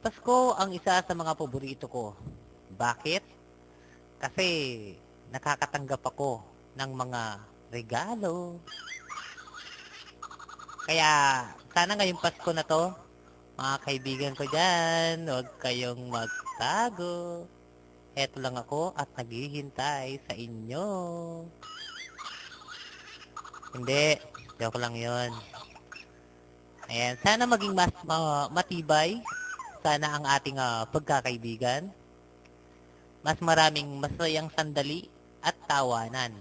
Pasko ang isa sa mga paborito ko. Bakit? Kasi nakakatanggap ako ng mga regalo. Kaya sana ngayong Pasko na to, mga kaibigan ko dyan, huwag kayong magtago. Eto lang ako at naghihintay sa inyo. Hindi, joke lang yon. Ayan, sana maging mas matibay. Sana ang ating pagkakaibigan. Mas maraming masayang sandali at tawanan.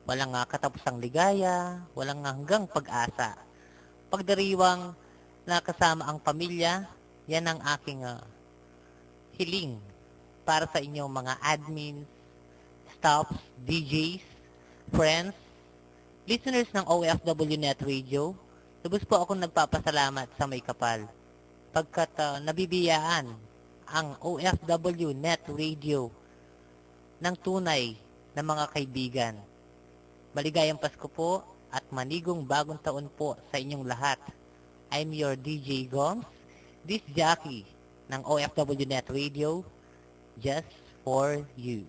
Walang katapusang ligaya, walang hanggang pag-asa. Pagdiriwang na kasama ang pamilya, yan ang aking hiling para sa inyong mga admins, staffs, DJs, friends, listeners ng OFW Net Radio. Lubos po akong nagpapasalamat sa may kapal pagkat nabibiyaan ang OFW Net Radio ng tunay na mga kaibigan. Maligayang Pasko po at manigong bagong taon po sa inyong lahat. I'm your DJ Goms, this jockey ng OFW Net Radio, just for you.